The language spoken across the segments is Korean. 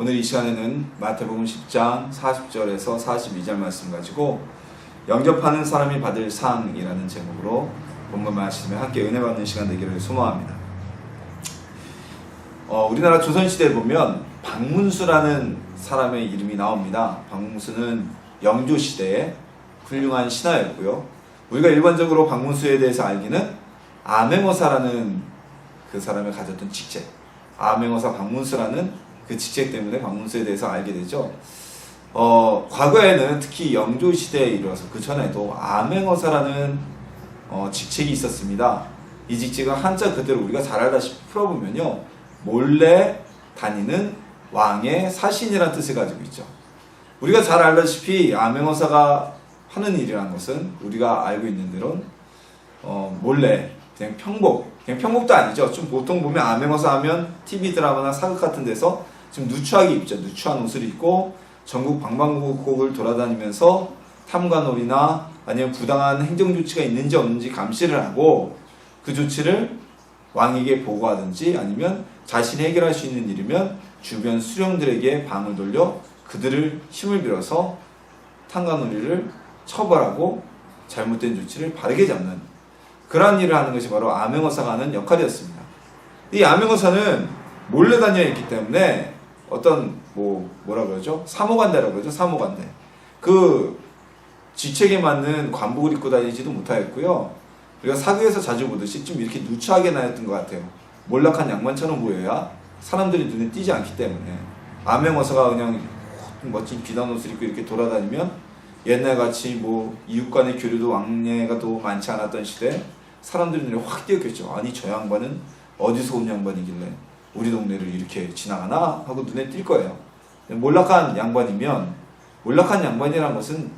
오늘 이 시간에는 마태복음 10장 40절에서 42절 말씀 가지고 영접하는 사람이 받을 상이라는 제목으로 본문 말씀에 함께 은혜 받는 시간 되기를 소망합니다. 우리나라 조선시대에 보면 박문수라는 사람의 이름이 나옵니다. 박문수는 영조시대에 훌륭한 신하였고요. 우리가 일반적으로 박문수에 대해서 알기는 암행어사라는 그 사람이 가졌던 직책, 암행어사 박문수라는 그 직책 때문에 박문수에 대해서 알게 되죠. 과거에는 특히 영조시대에 이르러서 그 전에도 암행어사라는 직책이 있었습니다. 이 직책은 한자 그대로 우리가 잘 알다시피 풀어보면요, 몰래 다니는 왕의 사신이라는 뜻을 가지고 있죠. 우리가 잘 알다시피 암행어사가 하는 일이라는 것은 우리가 알고 있는 대로 몰래 그냥 평복도 아니죠. 좀 보통 보면 암행어사 하면 TV 드라마나 사극 같은 데서 좀 누추하게 입죠. 누추한 옷을 입고 전국 방방곡곡을 돌아다니면서 탐관오리나 아니면 부당한 행정조치가 있는지 없는지 감시를 하고 그 조치를 왕에게 보고하든지 아니면 자신이 해결할 수 있는 일이면 주변 수령들에게 방을 돌려 그들을 힘을 빌어서 탐관오리를 처벌하고 잘못된 조치를 바르게 잡는 그러한 일을 하는 것이 바로 암행어사가 하는 역할이었습니다. 이 암행어사는 몰래 다녀 있기 때문에 어떤 뭐라 그러죠? 사모관대라고 그러죠. 사모관대. 그 직책에 맞는 관복을 입고 다니지도 못하였고요. 우리가 사극에서 자주 보듯이 좀 이렇게 누추하게 다녔던 것 같아요. 몰락한 양반처럼 보여야 사람들이 눈에 띄지 않기 때문에. 암행어사가 그냥 멋진 비단 옷을 입고 이렇게 돌아다니면 옛날같이 이웃 간의 교류도 왕래가 또 많지 않았던 시대에 사람들이 눈에 확 띄었겠죠. 아니 저 양반은 어디서 온 양반이길래 우리 동네를 이렇게 지나가나 하고 눈에 띌 거예요. 몰락한 양반이면, 몰락한 양반이라는 것은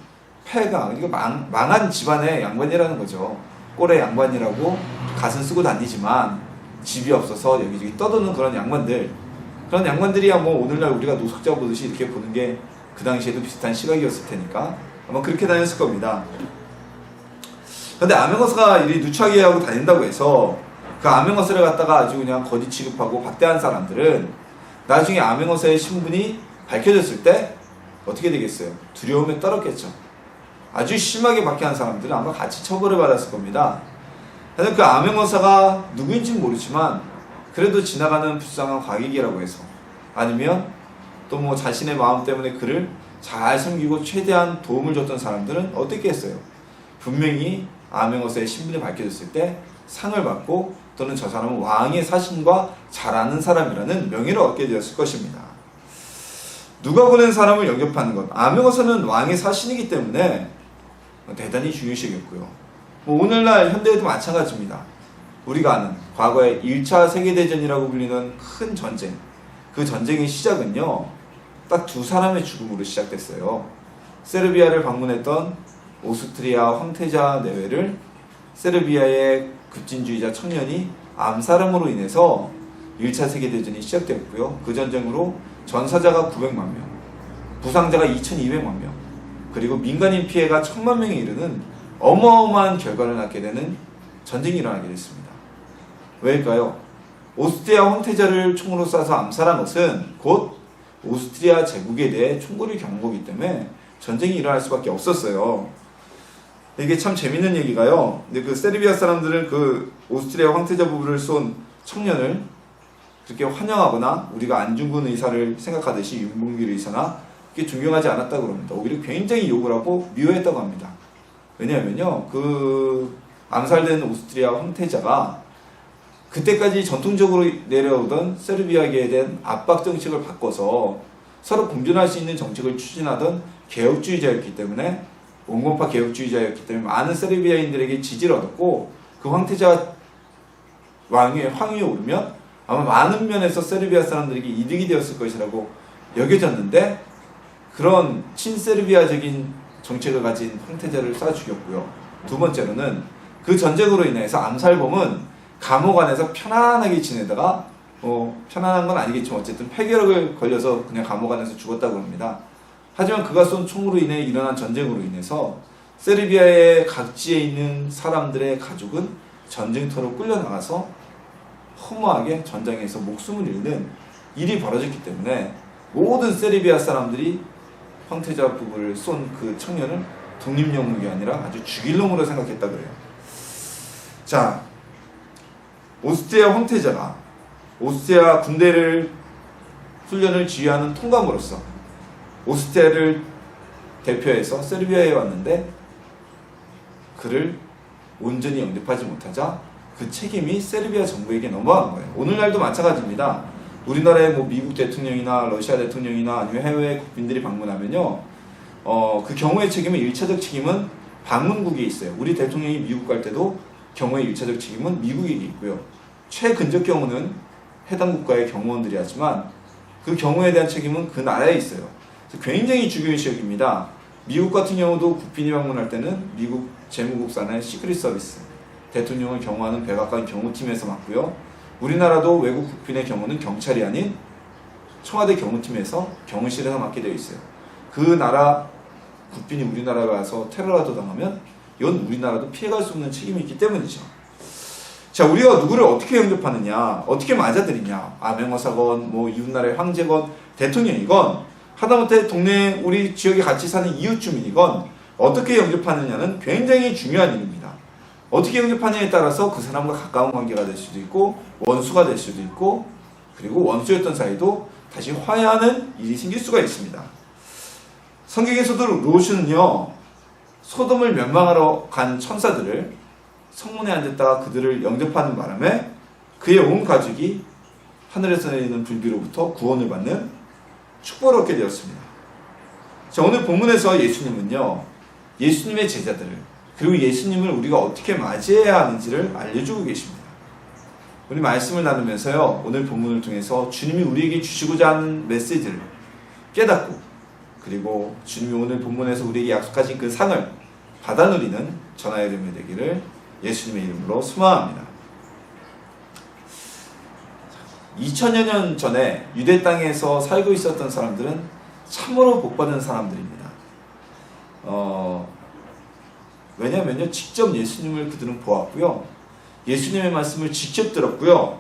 폐가, 그러니까 망한 집안의 양반이라는 거죠. 꼴의 양반이라고 갓은 쓰고 다니지만 집이 없어서 여기저기 떠도는 그런 양반들, 그런 양반들이야 오늘날 우리가 노숙자 보듯이 이렇게 보는 게 그 당시에도 비슷한 시각이었을 테니까 아마 그렇게 다녔을 겁니다. 근데 암행어사가 이리 누추하게 하고 다닌다고 해서 그 암행어사를 갖다가 아주 그냥 거지 취급하고 박대한 사람들은 나중에 암행어사의 신분이 밝혀졌을 때 어떻게 되겠어요? 두려움에 떨었겠죠. 아주 심하게 박해한 사람들은 아마 같이 처벌을 받았을 겁니다. 그래서 그 암행어사가 누구인지는 모르지만 그래도 지나가는 불쌍한 과객이라고 해서 아니면 또 자신의 마음 때문에 그를 잘 섬기고 최대한 도움을 줬던 사람들은 어떻게 했어요? 분명히 암행어사의 신분이 밝혀졌을 때 상을 받고 또는 저 사람은 왕의 사신과 잘 아는 사람이라는 명예를 얻게 되었을 것입니다. 누가 보낸 사람을 영접하는 것, 암행어사는 왕의 사신이기 때문에 대단히 중요시겠고요. 오늘날 현대에도 마찬가지입니다. 우리가 아는 과거의 1차 세계대전이라고 불리는 큰 전쟁, 그 전쟁의 시작은요 딱 두 사람의 죽음으로 시작됐어요. 세르비아를 방문했던 오스트리아 황태자 내외를 세르비아의 급진주의자 청년이 암살함으로 인해서 1차 세계대전이 시작되었고요. 그 전쟁으로 전사자가 900만 명, 부상자가 2200만 명, 그리고 민간인 피해가 1000만 명에 이르는 어마어마한 결과를 낳게 되는 전쟁이 일어나게 됐습니다. 왜일까요? 오스트리아 황태자를 총으로 쏴서 암살한 것은 곧 오스트리아 제국에 대해 총구를 겨눈 거기 때문에 전쟁이 일어날 수밖에 없었어요. 이게 참 재밌는 얘기가요. 근데 그 세르비아 사람들은 그 오스트리아 황태자 부부를 쏜 청년을 그렇게 환영하거나 우리가 안중근 의사를 생각하듯이 윤봉길 의사나 그렇게 존경하지 않았다고 그럽니다. 오히려 굉장히 욕을 하고 미워했다고 합니다. 왜냐하면요, 그 암살된 오스트리아 황태자가 그때까지 전통적으로 내려오던 세르비아계에 대한 압박 정책을 바꿔서 서로 공존할 수 있는 정책을 추진하던 개혁주의자였기 때문에, 온건파 개혁주의자였기 때문에 많은 세르비아인들에게 지지를 얻었고 그 황태자 황위에 오르면 아마 많은 면에서 세르비아 사람들에게 이득이 되었을 것이라고 여겨졌는데 그런 친세르비아적인 정책을 가진 황태자를 쏴 죽였고요. 두 번째로는 그 전쟁으로 인해서 암살범은 감옥 안에서 편안하게 지내다가 편안한 건 아니겠지만 어쨌든 폐결핵을 걸려서 그냥 감옥 안에서 죽었다고 합니다. 하지만 그가 쏜 총으로 인해 일어난 전쟁으로 인해서 세르비아의 각지에 있는 사람들의 가족은 전쟁터로 끌려나가서 허무하게 전장에서 목숨을 잃는 일이 벌어졌기 때문에 모든 세르비아 사람들이 황태자 부부를 쏜 그 청년을 독립영웅이 아니라 아주 죽일 놈으로 생각했다 그래요. 자, 오스트리아 황태자가 오스트리아 군대를 훈련을 지휘하는 통감으로서 오스트리아를 대표해서 세르비아에 왔는데 그를 온전히 영접하지 못하자 그 책임이 세르비아 정부에게 넘어간 거예요. 오늘날도 마찬가지입니다. 우리나라의 뭐 미국 대통령이나 러시아 대통령이나 아니면 해외 국민들이 방문하면요, 그 경우의 책임은 1차적 책임은 방문국에 있어요. 우리 대통령이 미국 갈 때도 경우의 1차적 책임은 미국에게 있고요. 최근적 경우는 해당 국가의 경호원들이 하지만 그 경우에 대한 책임은 그 나라에 있어요. 굉장히 중요한 지역입니다. 미국 같은 경우도 국빈이 방문할 때는 미국 재무국산의 시크릿 서비스, 대통령을 경호하는 백악관 경호팀에서 맡고요. 우리나라도 외국 국빈의 경우는 경찰이 아닌 청와대 경호팀에서 경호실에서 맡게 되어 있어요. 그 나라 국빈이 우리나라에 와서 테러라도 당하면 이건 우리나라도 피해갈 수 없는 책임이 있기 때문이죠. 자, 우리가 누구를 어떻게 영접하느냐, 어떻게 맞아들이냐, 아맹어사건, 뭐 이웃나라의 황제건, 대통령이건, 하다못해 동네 우리 지역에 같이 사는 이웃 주민이건 어떻게 영접하느냐는 굉장히 중요한 일입니다. 어떻게 영접하느냐에 따라서 그 사람과 가까운 관계가 될 수도 있고 원수가 될 수도 있고, 그리고 원수였던 사이도 다시 화해하는 일이 생길 수가 있습니다. 성경에서도 롯은요, 소돔을 멸망하러 간 천사들을 성문에 앉았다가 그들을 영접하는 바람에 그의 온 가족이 하늘에서 내리는 불비로부터 구원을 받는 축복을 얻게 되었습니다. 자, 오늘 본문에서 예수님은요, 예수님의 제자들을, 그리고 예수님을 우리가 어떻게 맞이해야 하는지를 알려주고 계십니다. 우리 말씀을 나누면서요, 오늘 본문을 통해서 주님이 우리에게 주시고자 하는 메시지를 깨닫고, 그리고 주님이 오늘 본문에서 우리에게 약속하신 그 상을 받아 누리는 전하의 되면 되기를 예수님의 이름으로 소망합니다. 2000여 년 전에 유대 땅에서 살고 있었던 사람들은 참으로 복받은 사람들입니다. 왜냐하면요, 직접 예수님을 그들은 보았고요, 예수님의 말씀을 직접 들었고요,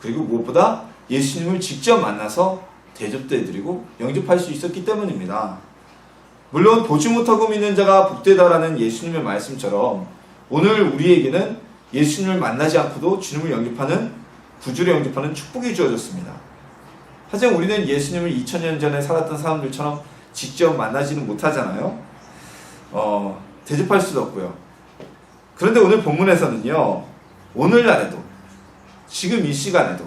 그리고 무엇보다 예수님을 직접 만나서 대접도 해드리고 영접할 수 있었기 때문입니다. 물론 보지 못하고 믿는 자가 복되다라는 예수님의 말씀처럼 오늘 우리에게는 예수님을 만나지 않고도 주님을 영접하는, 구주를 영접하는 축복이 주어졌습니다. 하지만 우리는 예수님을 2000년 전에 살았던 사람들처럼 직접 만나지는 못하잖아요. 대접할 수도 없고요. 그런데 오늘 본문에서는요, 오늘날에도, 지금 이 시간에도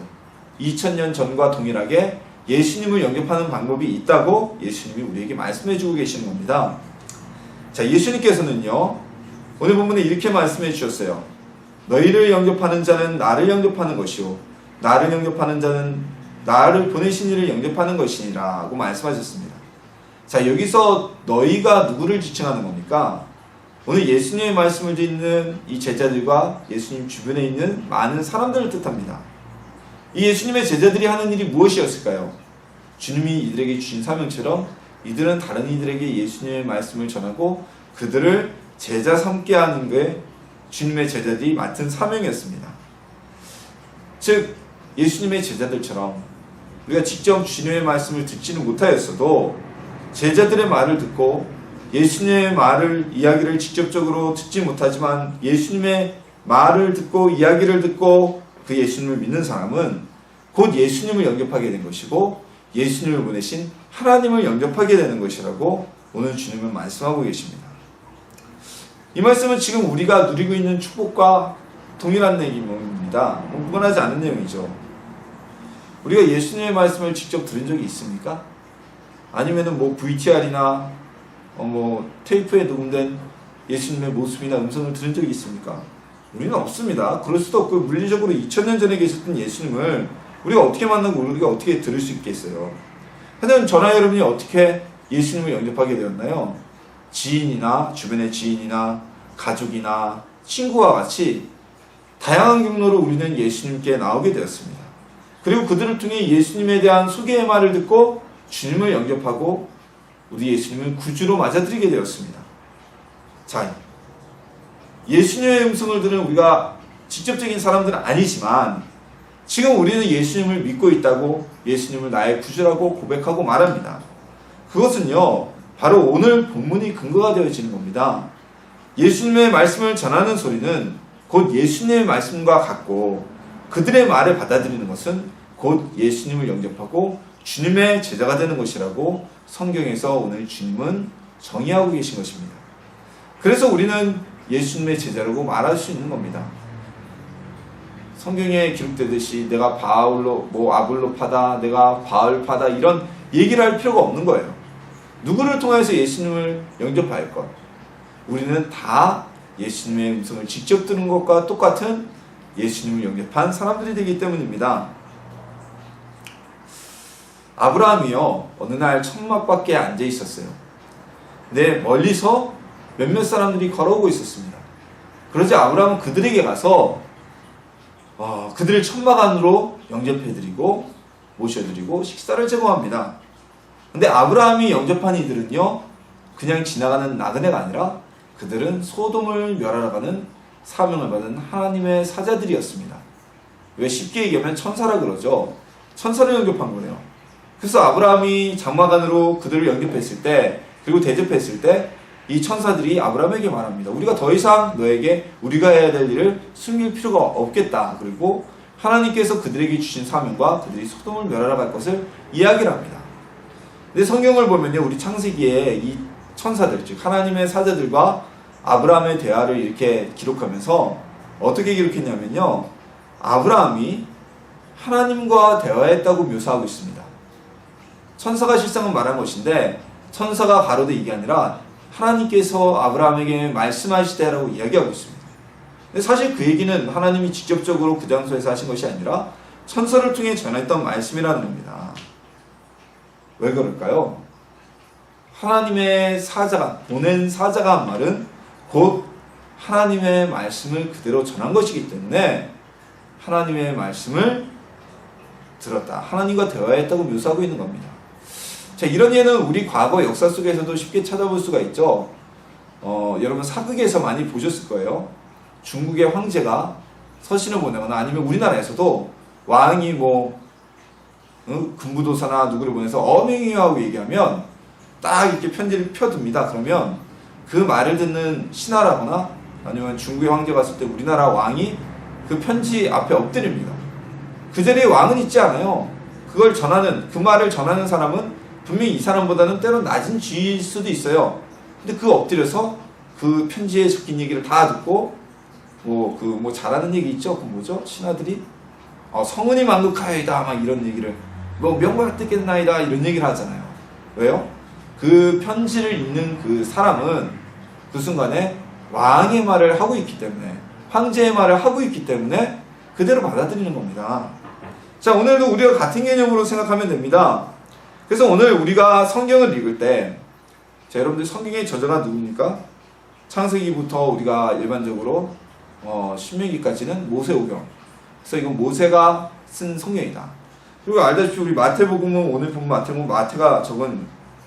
2000년 전과 동일하게 예수님을 영접하는 방법이 있다고 예수님이 우리에게 말씀해주고 계시는 겁니다. 자, 예수님께서는요, 오늘 본문에 이렇게 말씀해 주셨어요. 너희를 영접하는 자는 나를 영접하는 것이요, 나를 영접하는 자는 나를 보내신 이를 영접하는 것이니라 고 말씀하셨습니다. 자, 여기서 너희가 누구를 지칭하는 겁니까? 오늘 예수님의 말씀을 듣는 이 제자들과 예수님 주변에 있는 많은 사람들을 뜻합니다. 이 예수님의 제자들이 하는 일이 무엇이었을까요? 주님이 이들에게 주신 사명처럼 이들은 다른 이들에게 예수님의 말씀을 전하고 그들을 제자 삼게 하는 게 주님의 제자들이 맡은 사명이었습니다. 즉, 예수님의 제자들처럼 우리가 직접 주님의 말씀을 듣지는 못하였어도 제자들의 말을 듣고 예수님의 이야기를 직접적으로 듣지 못하지만 예수님의 말을 듣고 이야기를 듣고 그 예수님을 믿는 사람은 곧 예수님을 영접하게 된 것이고 예수님을 보내신 하나님을 영접하게 되는 것이라고 오늘 주님은 말씀하고 계십니다. 이 말씀은 지금 우리가 누리고 있는 축복과 동일한 내용입니다. 무관하지 않은 내용이죠. 우리가 예수님의 말씀을 직접 들은 적이 있습니까? 아니면은 뭐 VTR이나 테이프에 녹음된 예수님의 모습이나 음성을 들은 적이 있습니까? 우리는 없습니다. 그럴 수도 없고, 물리적으로 2000년 전에 계셨던 예수님을 우리가 어떻게 만나고 우리가 어떻게 들을 수 있겠어요? 하여튼 저나 여러분이 어떻게 예수님을 영접하게 되었나요? 지인이나 주변의 지인이나 가족이나 친구와 같이 다양한 경로로 우리는 예수님께 나오게 되었습니다. 그리고 그들을 통해 예수님에 대한 소개의 말을 듣고 주님을 영접하고 우리 예수님을 구주로 맞아들이게 되었습니다. 자, 예수님의 음성을 들은 우리가 직접적인 사람들은 아니지만 지금 우리는 예수님을 믿고 있다고 예수님을 나의 구주라고 고백하고 말합니다. 그것은요, 바로 오늘 본문이 근거가 되어지는 겁니다. 예수님의 말씀을 전하는 소리는 곧 예수님의 말씀과 같고, 그들의 말을 받아들이는 것은 곧 예수님을 영접하고 주님의 제자가 되는 것이라고 성경에서 오늘 주님은 정의하고 계신 것입니다. 그래서 우리는 예수님의 제자라고 말할 수 있는 겁니다. 성경에 기록되듯이 내가 아볼로파다, 내가 바울파다, 이런 얘기를 할 필요가 없는 거예요. 누구를 통해서 예수님을 영접할 것? 우리는 다 예수님의 음성을 직접 들은 것과 똑같은 예수님을 영접한 사람들이 되기 때문입니다. 아브라함이요, 어느 날 천막 밖에 앉아 있었어요. 근데 멀리서 몇몇 사람들이 걸어오고 있었습니다. 그러자 아브라함은 그들에게 가서 그들을 천막 안으로 영접해드리고 모셔드리고 식사를 제공합니다. 근데 아브라함이 영접한 이들은요, 그냥 지나가는 나그네가 아니라 그들은 소돔을 멸하러 가는 사명을 받은 하나님의 사자들이었습니다. 왜 쉽게 얘기하면 천사라 그러죠. 천사를 영접한 거네요. 그래서 아브라함이 장막 안으로 그들을 영접했을 때, 그리고 대접했을 때 이 천사들이 아브라함에게 말합니다. 우리가 더 이상 너에게 우리가 해야 될 일을 숨길 필요가 없겠다. 그리고 하나님께서 그들에게 주신 사명과 그들이 소돔을 멸하러 갈 것을 이야기를 합니다. 근데 성경을 보면요, 우리 창세기에 이 천사들, 즉 하나님의 사자들과 아브라함의 대화를 이렇게 기록하면서 어떻게 기록했냐면요, 아브라함이 하나님과 대화했다고 묘사하고 있습니다. 천사가 실상은 말한 것인데, 천사가 가로되 이게 아니라 하나님께서 아브라함에게 말씀하시되라고 이야기하고 있습니다. 근데 사실 그 얘기는 하나님이 직접적으로 그 장소에서 하신 것이 아니라 천사를 통해 전했던 말씀이라는 겁니다. 왜 그럴까요? 하나님의 사자가, 보낸 사자가 한 말은 곧 하나님의 말씀을 그대로 전한 것이기 때문에 하나님의 말씀을 들었다, 하나님과 대화했다고 묘사하고 있는 겁니다. 자, 이런 예는 우리 과거 역사 속에서도 쉽게 찾아볼 수가 있죠. 여러분 사극에서 많이 보셨을 거예요. 중국의 황제가 서신을 보내거나 아니면 우리나라에서도 왕이 금부도사나 누구를 보내서 어명이하고 얘기하면 딱 이렇게 편지를 펴둡니다. 그러면 그 말을 듣는 신하라거나 아니면 중국의 황제가 갔을 때 우리나라 왕이 그 편지 앞에 엎드립니다. 그 자리에 왕은 있지 않아요. 그걸 전하는, 그 말을 전하는 사람은 분명히 이 사람보다는 때론 낮은 지위일 수도 있어요. 근데 그 엎드려서 그 편지에 적힌 얘기를 다 듣고 잘하는 얘기 있죠? 그 뭐죠? 신하들이 성은이 만극하여이다 막 이런 얘기를, 명발 뜯겠나이다 이런 얘기를 하잖아요. 왜요? 그 편지를 읽는 그 사람은 그 순간에 왕의 말을 하고 있기 때문에, 황제의 말을 하고 있기 때문에 그대로 받아들이는 겁니다. 자, 오늘도 우리가 같은 개념으로 생각하면 됩니다. 그래서 오늘 우리가 성경을 읽을 때, 자, 여러분들 성경의 저자가 누굽니까? 창세기부터 우리가 일반적으로 신명기까지는 모세오경. 그래서 이건 모세가 쓴 성경이다. 그리고 알다시피 우리 마태복음은, 오늘 본 마태복음은 마태가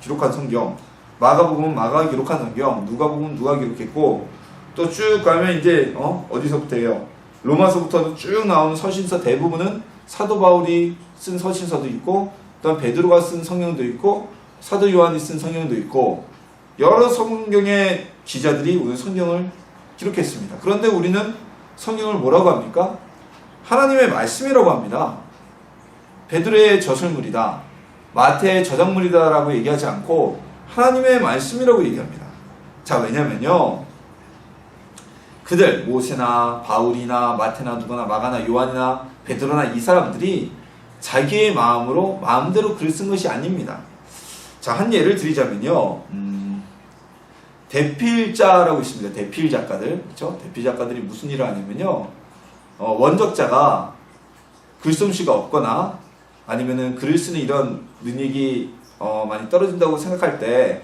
기록한 성경, 마가복음은 마가가 기록한 성경, 누가복음은 누가 기록했고, 또 쭉 가면 이제 어디서부터 해요? 로마서부터 쭉 나오는 서신서 대부분은 사도 바울이 쓴 서신서도 있고, 또한 베드로가 쓴 성경도 있고, 사도 요한이 쓴 성경도 있고, 여러 성경의 기자들이 오늘 성경을 기록했습니다. 그런데 우리는 성경을 뭐라고 합니까? 하나님의 말씀이라고 합니다. 베드로의 저술물이다, 마태의 저작물이다 라고 얘기하지 않고 하나님의 말씀이라고 얘기합니다. 자, 왜냐면요, 그들 모세나 바울이나 마태나 누가나 마가나 요한이나 베드로나 이 사람들이 자기의 마음대로 글을 쓴 것이 아닙니다. 자, 한 예를 드리자면요, 대필자라고 있습니다. 대필 작가들, 그렇죠? 대필 작가들이 무슨 일을 하냐면요, 원작자가 글솜씨가 없거나 아니면은 글을 쓰는 이런 능력이 많이 떨어진다고 생각할 때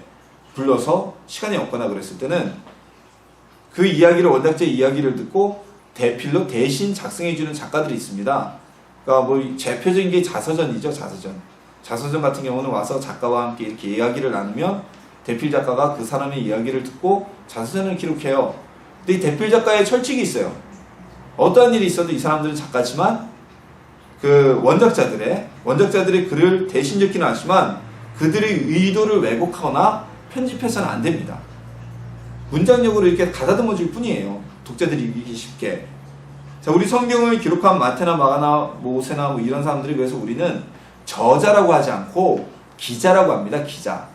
불러서 시간이 없거나 그랬을 때는 그 이야기를, 원작자의 이야기를 듣고 대필로 대신 작성해주는 작가들이 있습니다. 그러니까 대표적인 게 자서전이죠. 자서전 같은 경우는 와서 작가와 함께 이렇게 이야기를 나누면 대필 작가가 그 사람의 이야기를 듣고 자서전을 기록해요. 근데 이 대필 작가의 철칙이 있어요. 어떠한 일이 있어도 이 사람들은 작가지만 그 원작자들의 글을 대신 적기는 하지만 그들의 의도를 왜곡하거나 편집해서는 안 됩니다. 문장력으로 이렇게 가다듬어 줄 뿐이에요. 독자들이 읽기 쉽게. 자, 우리 성경을 기록한 마태나 마가나 모세나 뭐 이런 사람들에 비해서 우리는 저자라고 하지 않고 기자라고 합니다. 기자.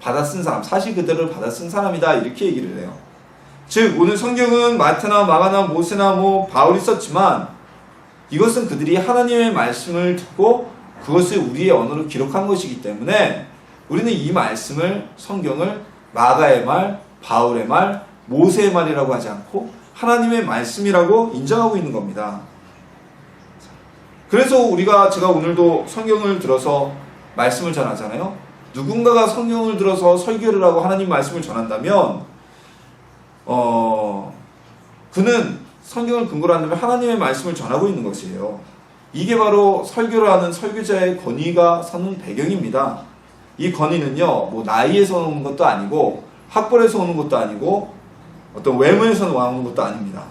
받아 쓴 사람, 사실 그대로 받아 쓴 사람이다, 이렇게 얘기를 해요. 즉 오늘 성경은 마태나 마가나 모세나 뭐 바울이 썼지만 이것은 그들이 하나님의 말씀을 듣고 그것을 우리의 언어로 기록한 것이기 때문에 우리는 이 말씀을, 성경을 마가의 말, 바울의 말, 모세의 말이라고 하지 않고 하나님의 말씀이라고 인정하고 있는 겁니다. 그래서 제가 오늘도 성경을 들어서 말씀을 전하잖아요. 누군가가 성경을 들어서 설교를 하고 하나님 말씀을 전한다면 그는 성경을 근거로 한다면 하나님의 말씀을 전하고 있는 것이에요. 이게 바로 설교를 하는 설교자의 권위가 서는 배경입니다. 이 권위는요, 뭐 나이에서 오는 것도 아니고 학벌에서 오는 것도 아니고 어떤 외모에서 나오는 것도 아닙니다.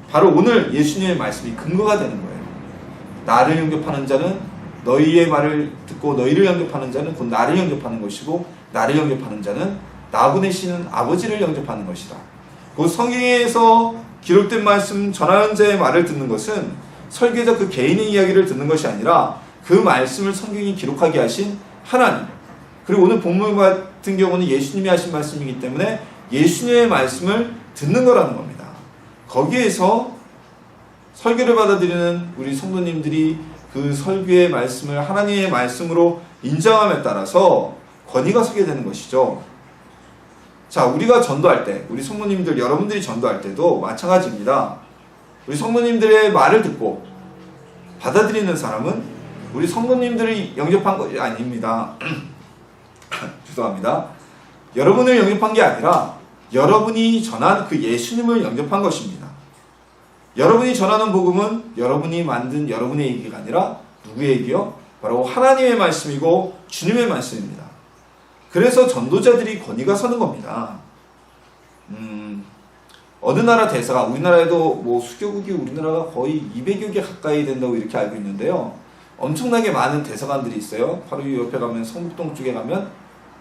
바로 오늘 예수님의 말씀이 근거가 되는 거예요. 나를 영접하는 자는 너희의 말을 듣고 너희를 영접하는 자는 곧 나를 영접하는 것이고 나를 영접하는 자는 나 보내시는 아버지를 영접하는 것이다. 그 성경에서 기록된 말씀 전하는 자의 말을 듣는 것은 설교자 그 개인의 이야기를 듣는 것이 아니라 그 말씀을 성경이 기록하게 하신 하나님, 그리고 오늘 본문 같은 경우는 예수님이 하신 말씀이기 때문에 예수님의 말씀을 듣는 거라는 겁니다. 거기에서 설교를 받아들이는 우리 성도님들이 그 설교의 말씀을 하나님의 말씀으로 인정함에 따라서 권위가 서게 되는 것이죠. 자, 우리가 전도할 때, 우리 성도님들, 여러분들이 전도할 때도 마찬가지입니다. 우리 성도님들의 말을 듣고 받아들이는 사람은 우리 성도님들이 영접한 것이 아닙니다. 죄송합니다. 여러분을 영접한 게 아니라 여러분이 전한 그 예수님을 영접한 것입니다. 여러분이 전하는 복음은 여러분이 만든 여러분의 얘기가 아니라 누구의 얘기요? 바로 하나님의 말씀이고 주님의 말씀입니다. 그래서 전도자들이 권위가 서는 겁니다. 어느 나라 대사가, 우리나라에도 뭐 수교국이 우리나라가 거의 200여 개 가까이 된다고 이렇게 알고 있는데요. 엄청나게 많은 대사관들이 있어요. 바로 이 옆에 가면 성북동 쪽에 가면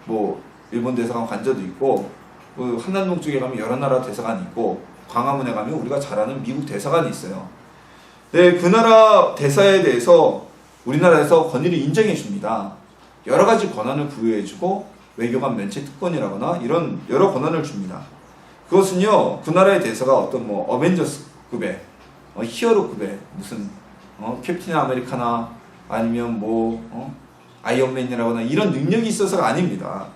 뭐 일본 대사관 관저도 있고, 뭐 한남동 쪽에 가면 여러 나라 대사관이 있고, 광화문에 가면 우리가 잘 아는 미국 대사관이 있어요. 네, 그 나라 대사에 대해서 우리나라에서 권위를 인정해 줍니다. 여러 가지 권한을 부여해 주고 외교관 면책 특권이라거나 이런 여러 권한을 줍니다. 그것은요, 그 나라의 대사가 어떤 뭐 어벤져스급의 히어로급의 무슨 캡틴 아메리카나 아니면 뭐 아이언맨이라거나 이런 능력이 있어서가 아닙니다.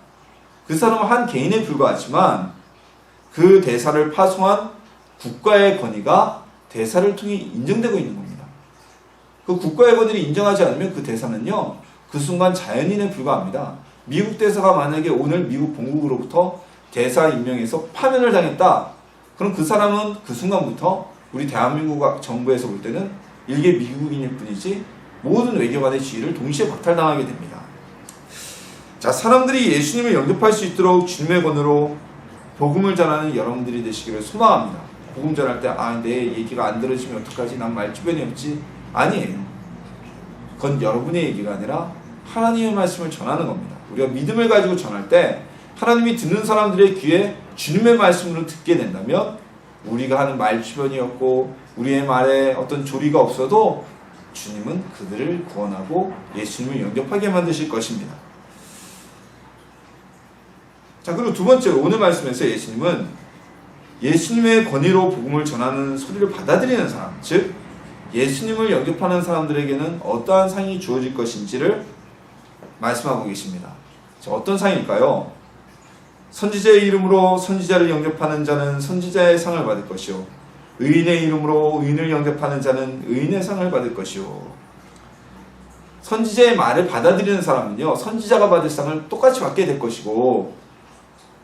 그 사람은 한 개인에 불과하지만 그 대사를 파송한 국가의 권위가 대사를 통해 인정되고 있는 겁니다. 그 국가의 권위를 인정하지 않으면 그 대사는요, 그 순간 자연인에 불과합니다. 미국 대사가 만약에 오늘 미국 본국으로부터 대사 임명해서 파면을 당했다. 그럼 그 사람은 그 순간부터 우리 대한민국 정부에서 볼 때는 일개 미국인일 뿐이지 모든 외교관의 지위를 동시에 박탈당하게 됩니다. 자, 사람들이 예수님을 영접할 수 있도록 주님의 권으로 복음을 전하는 여러분들이 되시기를 소망합니다. 복음 전할 때 내 얘기가 안 들어지면 어떡하지? 난 말주변이 없지? 아니에요. 그건 여러분의 얘기가 아니라 하나님의 말씀을 전하는 겁니다. 우리가 믿음을 가지고 전할 때 하나님이 듣는 사람들의 귀에 주님의 말씀으로 듣게 된다면 우리가 하는 말주변이 없고 우리의 말에 어떤 조리가 없어도 주님은 그들을 구원하고 예수님을 영접하게 만드실 것입니다. 자, 그리고 두 번째로 오늘 말씀에서 예수님은 예수님의 권위로 복음을 전하는 소리를 받아들이는 사람, 즉 예수님을 영접하는 사람들에게는 어떠한 상이 주어질 것인지를 말씀하고 계십니다. 자, 어떤 상일까요? 선지자의 이름으로 선지자를 영접하는 자는 선지자의 상을 받을 것이요, 의인의 이름으로 의인을 영접하는 자는 의인의 상을 받을 것이요. 선지자의 말을 받아들이는 사람은요, 선지자가 받을 상을 똑같이 받게 될 것이고,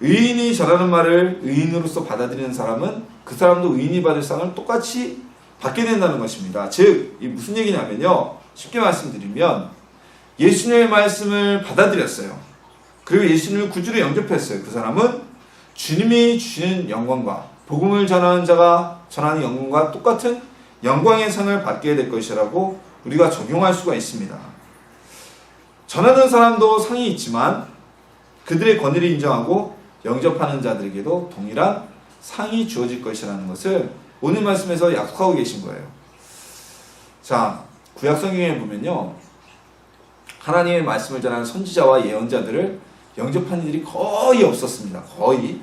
의인이 전하는 말을 의인으로서 받아들이는 사람은 그 사람도 의인이 받을 상을 똑같이 받게 된다는 것입니다. 즉, 이 무슨 얘기냐면요, 쉽게 말씀드리면 예수님의 말씀을 받아들였어요. 그리고 예수님을 구주로 영접했어요. 그 사람은 주님이 주시는 영광과 복음을 전하는 자가 전하는 영광과 똑같은 영광의 상을 받게 될 것이라고 우리가 적용할 수가 있습니다. 전하는 사람도 상이 있지만 그들의 권위를 인정하고 영접하는 자들에게도 동일한 상이 주어질 것이라는 것을 오늘 말씀에서 약속하고 계신 거예요. 자, 구약 성경에 보면요, 하나님의 말씀을 전하는 선지자와 예언자들을 영접하는 일이 거의 없었습니다. 거의.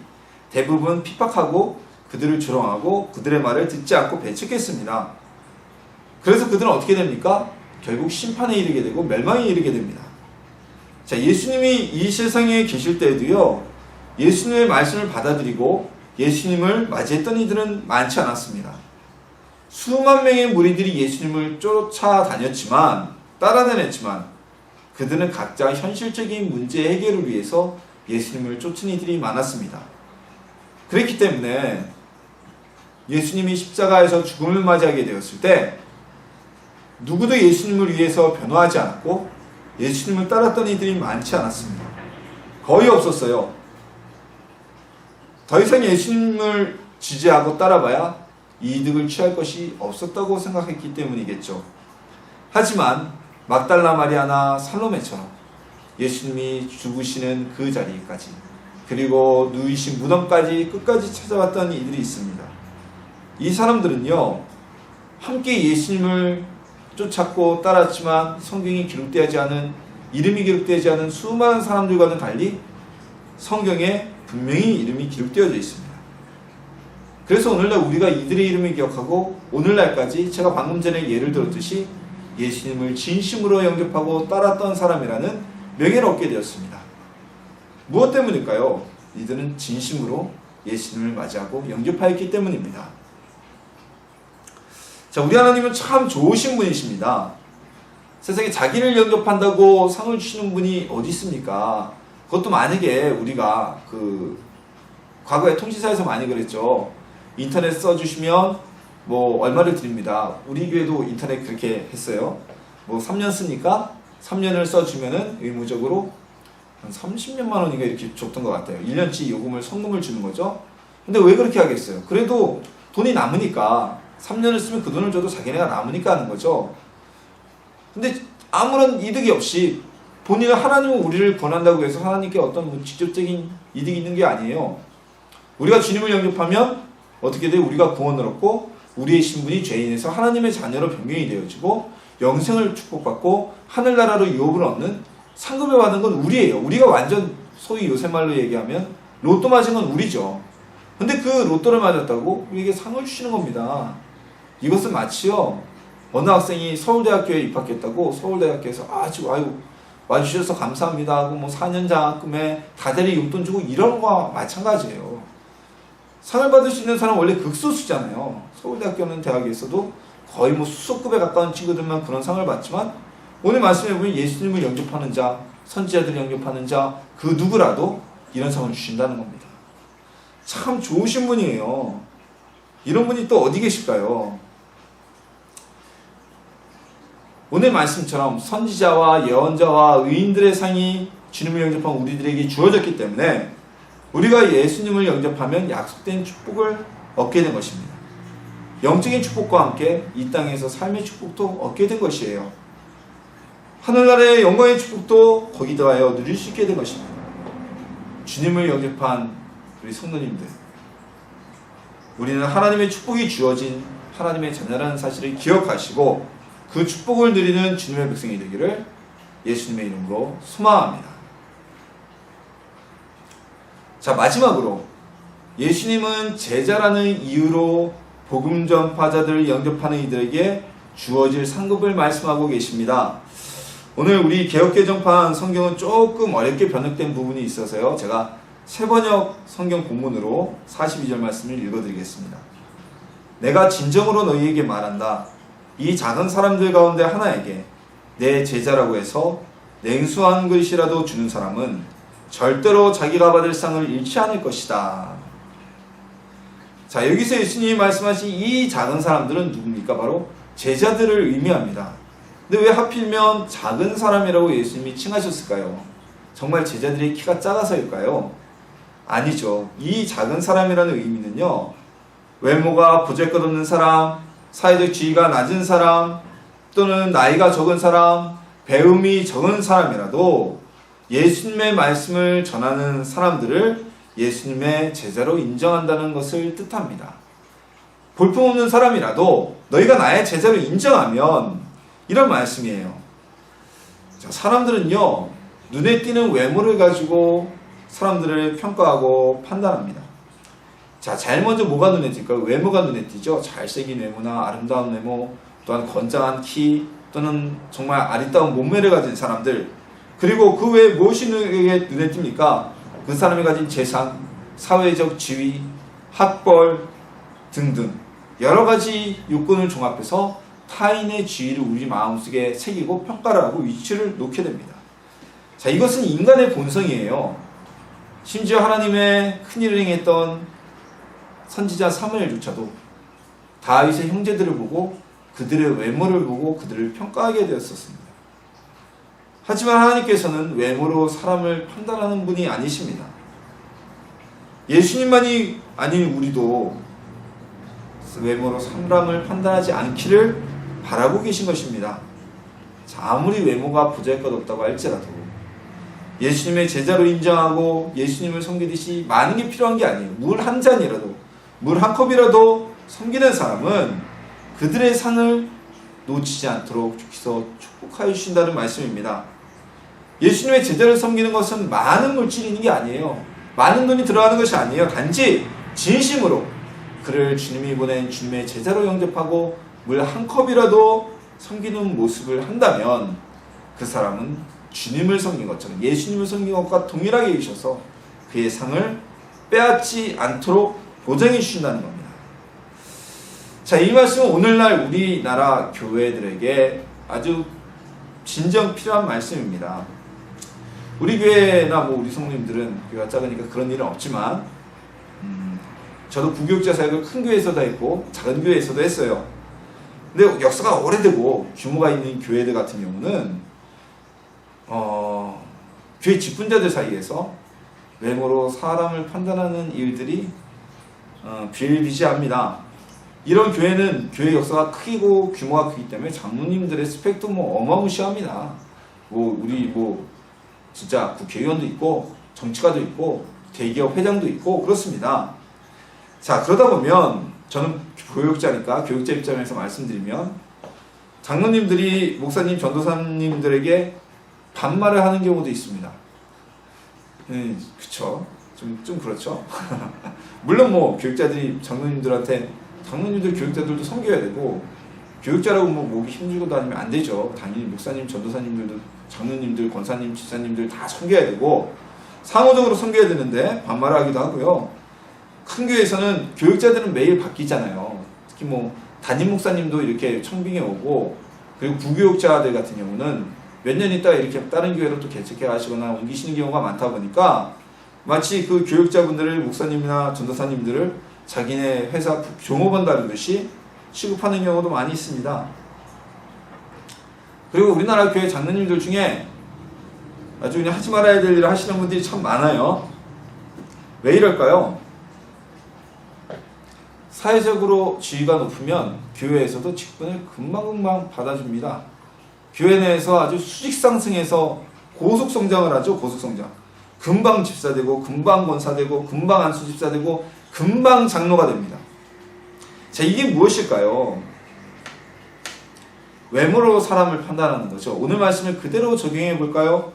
대부분 핍박하고 그들을 조롱하고 그들의 말을 듣지 않고 배척했습니다. 그래서 그들은 어떻게 됩니까? 결국 심판에 이르게 되고 멸망에 이르게 됩니다. 자, 예수님이 이 세상에 계실 때에도요, 예수님의 말씀을 받아들이고 예수님을 맞이했던 이들은 많지 않았습니다. 수만 명의 무리들이 예수님을 쫓아다녔지만, 따라다녔지만 그들은 각자 현실적인 문제 해결을 위해서 예수님을 쫓은 이들이 많았습니다. 그렇기 때문에 예수님이 십자가에서 죽음을 맞이하게 되었을 때 누구도 예수님을 위해서 변호하지 않았고 예수님을 따랐던 이들이 많지 않았습니다. 거의 없었어요. 더 이상 예수님을 지지하고 따라봐야 이득을 취할 것이 없었다고 생각했기 때문이겠죠. 하지만 막달라 마리아나 살로메처럼 예수님이 죽으시는 그 자리까지, 그리고 누이신 무덤까지 끝까지 찾아왔던 이들이 있습니다. 이 사람들은요, 함께 예수님을 쫓았고 따랐지만 성경이 기록되지 않은, 이름이 기록되지 않은 수많은 사람들과는 달리 성경에 분명히 이름이 기록되어져 있습니다. 그래서 오늘날 우리가 이들의 이름을 기억하고 오늘날까지 제가 방금 전에 예를 들었듯이 예수님을 진심으로 영접하고 따랐던 사람이라는 명예를 얻게 되었습니다. 무엇 때문일까요? 이들은 진심으로 예수님을 맞이하고 영접하였기 때문입니다. 자, 우리 하나님은 참 좋으신 분이십니다. 세상에 자기를 영접한다고 상을 주시는 분이 어디 있습니까? 그것도 만약에 우리가 과거에 통신사에서 많이 그랬죠. 인터넷 써주시면 뭐 얼마를 드립니다. 우리 교회도 인터넷 그렇게 했어요. 뭐 3년 쓰니까 3년을 써주면은 의무적으로 한 30몇만 원인가 이렇게 줬던 것 같아요. 1년치 요금을, 성금을 주는 거죠. 근데 왜 그렇게 하겠어요? 그래도 돈이 남으니까 3년을 쓰면 그 돈을 줘도 자기네가 남으니까 하는 거죠. 근데 아무런 이득이 없이 본인은 하나님은 우리를 권한다고 해서 하나님께 어떤 뭐 직접적인 이득이 있는 게 아니에요. 우리가 주님을 영접하면 어떻게 돼요? 우리가 구원을 얻고 우리의 신분이 죄인에서 하나님의 자녀로 변경이 되어지고 영생을 축복받고 하늘나라로 유업을 얻는 상급을 받은 건 우리예요. 우리가 완전 소위 요새 말로 얘기하면 로또 맞은 건 우리죠. 근데 그 로또를 맞았다고 우리에게 상을 주시는 겁니다. 이것은 마치요, 어느 학생이 서울대학교에 입학했다고 서울대학교에서 와주셔서 감사합니다 하고 뭐 4년 장학금에 다대리 용돈 주고 이런 거와 마찬가지예요. 상을 받을 수 있는 사람은 원래 극소수잖아요. 서울대학교는 대학에서도 거의 뭐 수석급에 가까운 친구들만 그런 상을 받지만 오늘 말씀해 보면 예수님을 영접하는 자, 선지자들을 영접하는 자, 그 누구라도 이런 상을 주신다는 겁니다. 참 좋으신 분이에요. 이런 분이 또 어디 계실까요? 오늘 말씀처럼 선지자와 예언자와 의인들의 상이 주님을 영접한 우리들에게 주어졌기 때문에 우리가 예수님을 영접하면 약속된 축복을 얻게 된 것입니다. 영적인 축복과 함께 이 땅에서 삶의 축복도 얻게 된 것이에요. 하늘나라의 영광의 축복도 거기 들어가여 누릴 수 있게 된 것입니다. 주님을 영접한 우리 성도님들, 우리는 하나님의 축복이 주어진 하나님의 자녀라는 사실을 기억하시고 그 축복을 누리는 주님의 백성이 되기를 예수님의 이름으로 소망합니다. 자, 마지막으로 예수님은 제자라는 이유로 복음 전파자들을 영접하는 이들에게 주어질 상급을 말씀하고 계십니다. 오늘 우리 개역개정판 성경은 조금 어렵게 번역된 부분이 있어서요, 제가 새번역 성경 본문으로 42절 말씀을 읽어드리겠습니다. 내가 진정으로 너희에게 말한다. 이 작은 사람들 가운데 하나에게 내 제자라고 해서 냉수한 그릇이라도 주는 사람은 절대로 자기가 받을 상을 잃지 않을 것이다. 자, 여기서 예수님이 말씀하신 이 작은 사람들은 누굽니까? 바로 제자들을 의미합니다. 근데 왜 하필이면 작은 사람이라고 예수님이 칭하셨을까요? 정말 제자들의 키가 작아서일까요? 아니죠. 이 작은 사람이라는 의미는요, 외모가 보잘것없는 사람, 사회적 지위가 낮은 사람 또는 나이가 적은 사람, 배움이 적은 사람이라도 예수님의 말씀을 전하는 사람들을 예수님의 제자로 인정한다는 것을 뜻합니다. 볼품없는 사람이라도 너희가 나의 제자로 인정하면, 이런 말씀이에요. 자, 사람들은요, 눈에 띄는 외모를 가지고 사람들을 평가하고 판단합니다. 자, 제일 먼저 뭐가 눈에 띌까요? 외모가 눈에 띄죠. 잘생긴 외모나 아름다운 외모, 또한 건장한 키, 또는 정말 아리따운 몸매를 가진 사람들, 그리고 그 외에 무엇이 눈에 띕니까? 그 사람이 가진 재산, 사회적 지위, 학벌 등등 여러 가지 요건을 종합해서 타인의 지위를 우리 마음속에 새기고 평가를 하고 위치를 놓게 됩니다. 자, 이것은 인간의 본성이에요. 심지어 하나님의 큰일을 행했던 선지자 사무엘조차도 다윗의 형제들을 보고 그들의 외모를 보고 그들을 평가하게 되었었습니다. 하지만 하나님께서는 외모로 사람을 판단하는 분이 아니십니다. 예수님만이 아닌 우리도 외모로 사람을 판단하지 않기를 바라고 계신 것입니다. 자, 아무리 외모가 보잘것없다고 할지라도 예수님의 제자로 인정하고 예수님을 섬기듯이 많은 게 필요한 게 아니에요. 물 한 잔이라도, 물 한 컵이라도 섬기는 사람은 그들의 상을 놓치지 않도록 주께서 축복하여 주신다는 말씀입니다. 예수님의 제자를 섬기는 것은 많은 물질이 있는 게 아니에요. 많은 돈이 들어가는 것이 아니에요. 단지 진심으로 그를 주님이 보낸 주님의 제자로 영접하고 물 한 컵이라도 섬기는 모습을 한다면 그 사람은 주님을 섬긴 것처럼 예수님을 섬긴 것과 동일하게 해주셔서 그의 상을 빼앗지 않도록 보장해 주신다는 겁니다. 자, 이 말씀은 오늘날 우리나라 교회들에게 아주 진정 필요한 말씀입니다. 우리 교회나 우리 성도님들은 교회가 작으니까 그런 일은 없지만 저도 부교육자 사역을 큰 교회에서도 했고 작은 교회에서도 했어요. 근데 역사가 오래되고 규모가 있는 교회들 같은 경우는 교회 직분자들 사이에서 외모로 사람을 판단하는 일들이 비일비재합니다. 이런 교회는 교회 역사가 크고 규모가 크기 때문에 장로님들의 스펙도 어마무시합니다. 우리 진짜 국회의원도 있고 정치가도 있고 대기업 회장도 있고 그렇습니다. 자, 그러다 보면 저는 교육자니까 교육자 입장에서 말씀드리면 장로님들이 목사님, 전도사님들에게 반말을 하는 경우도 있습니다. 그쵸? 좀 그렇죠. 물론 교육자들이 장로님들 교육자들도 섬겨야 되고 교육자라고 목이 힘주고 다니면 안 되죠. 당연히 목사님, 전도사님들도 장로님들, 권사님, 집사님들 다 섬겨야 되고 상호적으로 섬겨야 되는데 반말하기도 하고요. 큰 교회에서는 교육자들은 매일 바뀌잖아요. 특히 담임 목사님도 이렇게 청빙에 오고, 그리고 부교육자들 같은 경우는 몇 년 있다가 이렇게 다른 교회로 또 개척해 가시거나 옮기시는 경우가 많다 보니까 마치 그 교육자분들을, 목사님이나 전도사님들을 자기네 회사 종업원 다루듯이 취급하는 경우도 많이 있습니다. 그리고 우리나라 교회 장로님들 중에 아주 그냥 하지 말아야 될 일을 하시는 분들이 참 많아요. 왜 이럴까요? 사회적으로 지위가 높으면 교회에서도 직분을 금방금방 받아줍니다. 교회 내에서 아주 수직 상승해서 고속 성장을 하죠. 고속 성장. 금방 집사되고 금방 권사되고 금방 안수집사되고 금방 장로가 됩니다. 자, 이게 무엇일까요? 외모로 사람을 판단하는 거죠. 오늘 말씀을 그대로 적용해 볼까요?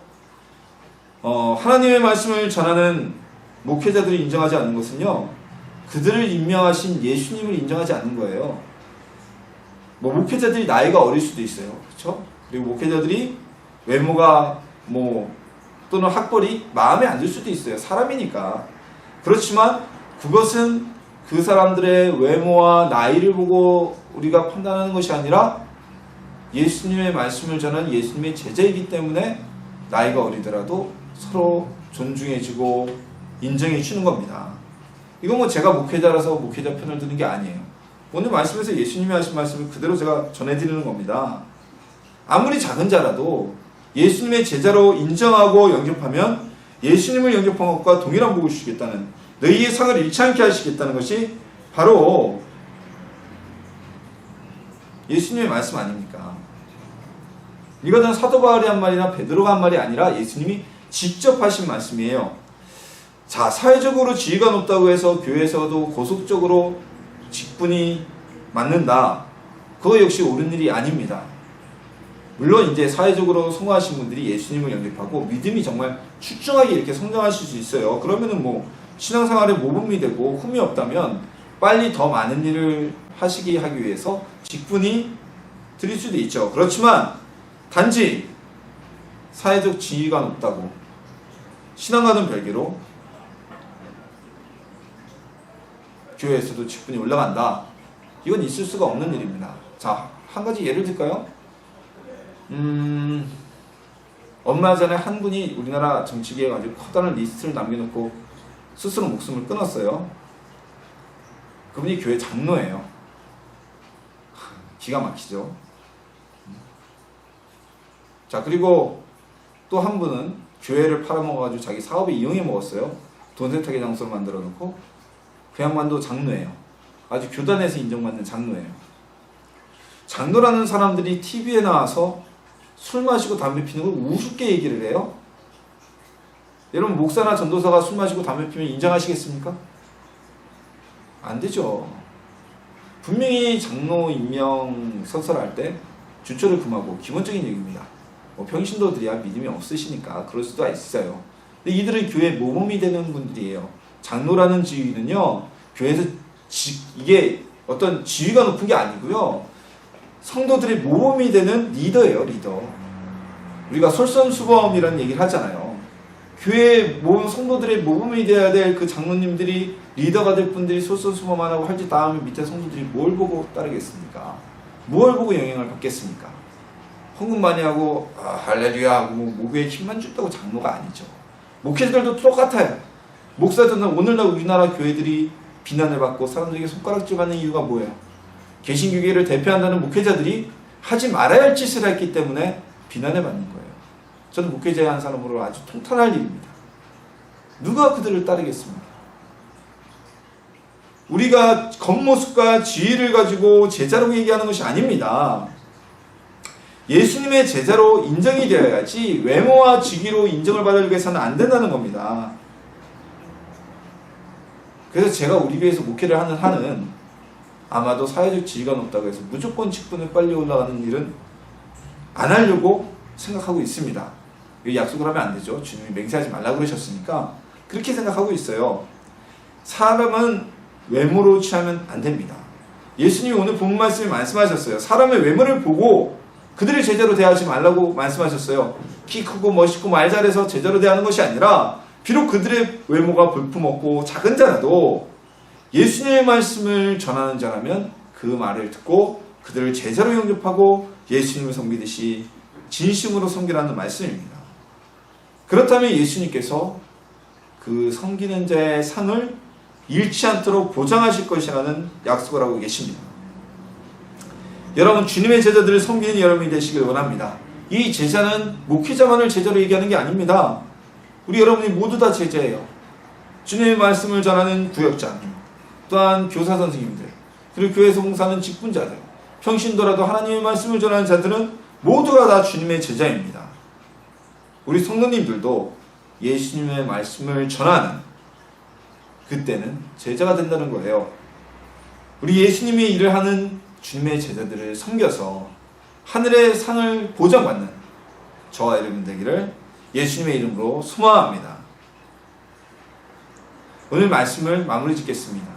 하나님의 말씀을 전하는 목회자들이 인정하지 않는 것은요, 그들을 임명하신 예수님을 인정하지 않는 거예요. 목회자들이 나이가 어릴 수도 있어요. 그렇죠? 그리고 목회자들이 외모가 또는 학벌이 마음에 안 들 수도 있어요. 사람이니까. 그렇지만 그것은 그 사람들의 외모와 나이를 보고 우리가 판단하는 것이 아니라 예수님의 말씀을 전하는 예수님의 제자이기 때문에 나이가 어리더라도 서로 존중해주고 인정해주는 겁니다. 이건 제가 목회자라서 목회자 편을 드는 게 아니에요. 오늘 말씀에서 예수님이 하신 말씀을 그대로 제가 전해드리는 겁니다. 아무리 작은 자라도 예수님의 제자로 인정하고 영접하면 예수님을 영접한 것과 동일한 복을 주시겠다는, 너희의 상을 잃지 않게 하시겠다는 것이 바로 예수님의 말씀 아닙니까? 이거는 사도 바울이 한 말이나 베드로가 한 말이 아니라 예수님이 직접 하신 말씀이에요. 자, 사회적으로 지위가 높다고 해서 교회에서도 고속적으로 직분이 맞는다. 그거 역시 옳은 일이 아닙니다. 물론 이제 사회적으로 성공하신 분들이 예수님을 영접하고 믿음이 정말 출중하게 이렇게 성장하실 수 있어요. 그러면은 뭐 신앙생활에 모범이 되고 흠이 없다면 빨리 더 많은 일을 하시게 하기 위해서 직분이 드릴 수도 있죠. 그렇지만 단지 사회적 지위가 높다고 신앙과는 별개로 교회에서도 직분이 올라간다. 이건 있을 수가 없는 일입니다. 자, 한 가지 예를 들까요? 얼마 전에 한 분이 우리나라 정치계에 아주 커다란 리스트를 남겨놓고 스스로 목숨을 끊었어요. 그분이 교회 장로예요. 기가 막히죠. 자, 그리고 또 한 분은 교회를 팔아먹어가지고 자기 사업에 이용해 먹었어요. 돈 세탁의 장소를 만들어 놓고. 그 양반도 장로예요. 아주 교단에서 인정받는 장로예요. 장로라는 사람들이 TV에 나와서 술 마시고 담배 피는 걸 우습게 얘기를 해요. 여러분, 목사나 전도사가 술 마시고 담배 피면 인정하시겠습니까? 안 되죠. 분명히 장로 임명 선서할 때 주초를 금하고 기본적인 얘기입니다. 뭐 평신도들이야 믿음이 없으시니까 그럴 수도 있어요. 근데 이들은 교회 모범이 되는 분들이에요. 장로라는 지위는요, 교회에서 이게 어떤 지위가 높은 게 아니고요, 성도들의 모범이 되는 리더예요, 리더. 우리가 솔선수범이라는 얘기를 하잖아요. 교회 성도들의 모범이 돼야 될 그 장로님들이, 리더가 될 분들이 솔선수범 안 하고 할지 다음에 밑에 성도들이 뭘 보고 따르겠습니까? 뭘 보고 영향을 받겠습니까? 헌금 많이 하고 할렐루야 하고 목에 힘만 줬다고 장로가 아니죠. 목회자들도 똑같아요. 목사들은 오늘날 우리나라 교회들이 비난을 받고 사람들에게 손가락질 받는 이유가 뭐예요? 개신교계를 대표한다는 목회자들이 하지 말아야 할 짓을 했기 때문에 비난을 받는 거예요. 저는 목회자의 한 사람으로 아주 통탄할 일입니다. 누가 그들을 따르겠습니까? 우리가 겉모습과 지위를 가지고 제자로 얘기하는 것이 아닙니다. 예수님의 제자로 인정이 되어야지 외모와 직위로 인정을 받으려고 해서는 안 된다는 겁니다. 그래서 제가 우리 교회에서 목회를 하는 한은 아마도 사회적 지위가 높다고 해서 무조건 직분을 빨리 올라가는 일은 안 하려고 생각하고 있습니다. 약속을 하면 안 되죠. 주님이 맹세하지 말라고 그러셨으니까 그렇게 생각하고 있어요. 사람은 외모로 취하면 안 됩니다. 예수님이 오늘 본문 말씀에 말씀하셨어요. 사람의 외모를 보고 그들의 제자로 대하지 말라고 말씀하셨어요. 키 크고 멋있고 말 잘해서 제자로 대하는 것이 아니라 비록 그들의 외모가 볼품없고 작은 자라도 예수님의 말씀을 전하는 자라면 그 말을 듣고 그들을 제자로 영접하고 예수님을 섬기듯이 진심으로 섬기라는 말씀입니다. 그렇다면 예수님께서 그 섬기는 자의 상을 잃지 않도록 보장하실 것이라는 약속을 하고 계십니다. 여러분, 주님의 제자들을 섬기는 여러분이 되시길 원합니다. 이 제자는 목회자만을 제자로 얘기하는 게 아닙니다. 우리 여러분이 모두 다 제자예요. 주님의 말씀을 전하는 구역장, 또한 교사 선생님들, 그리고 교회에서 봉사하는 직분자들, 평신도라도 하나님의 말씀을 전하는 자들은 모두가 다 주님의 제자입니다. 우리 성도님들도 예수님의 말씀을 전하는 그때는 제자가 된다는 거예요. 우리 예수님이 일을 하는 주님의 제자들을 섬겨서 하늘의 상을 보장받는 저와 여러분 되기를 예수님의 이름으로 소망합니다. 오늘 말씀을 마무리 짓겠습니다.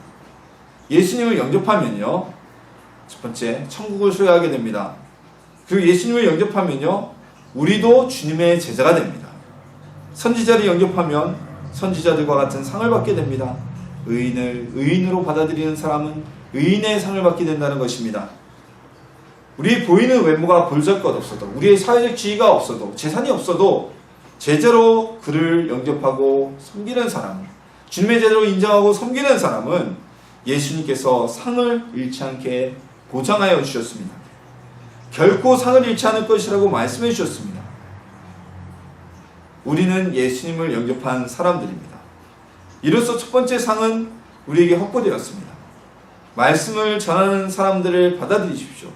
예수님을 영접하면요, 첫 번째, 천국을 소유하게 됩니다. 그리고 예수님을 영접하면요, 우리도 주님의 제자가 됩니다. 선지자를 영접하면 선지자들과 같은 상을 받게 됩니다. 의인을 의인으로 받아들이는 사람은 의인의 상을 받게 된다는 것입니다. 우리 보이는 외모가 볼것없어도, 우리의 사회적 지위가 없어도, 재산이 없어도 제자로 그를 영접하고 섬기는 사람, 주님의 제자로 인정하고 섬기는 사람은 예수님께서 상을 잃지 않게 보장하여 주셨습니다. 결코 상을 잃지 않을 것이라고 말씀해 주셨습니다. 우리는 예수님을 영접한 사람들입니다. 이로써 첫 번째 상은 우리에게 확보되었습니다. 말씀을 전하는 사람들을 받아들이십시오.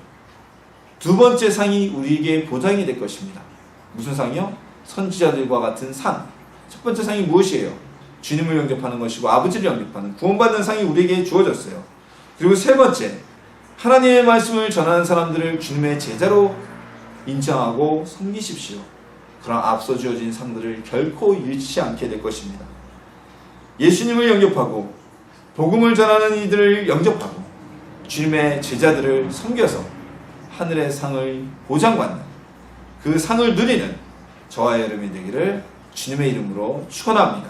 두 번째 상이 우리에게 보장이 될 것입니다. 무슨 상이요? 선지자들과 같은 상. 첫 번째 상이 무엇이에요? 주님을 영접하는 것이고 아버지를 영접하는 구원받는 상이 우리에게 주어졌어요. 그리고 세 번째, 하나님의 말씀을 전하는 사람들을 주님의 제자로 인정하고 섬기십시오. 그런 앞서 주어진 상들을 결코 잃지 않게 될 것입니다. 예수님을 영접하고 복음을 전하는 이들을 영접하고 주님의 제자들을 섬겨서 하늘의 상을 보장받는 그 상을 누리는 저와 여러분이 되기를 주님의 이름으로 축원합니다.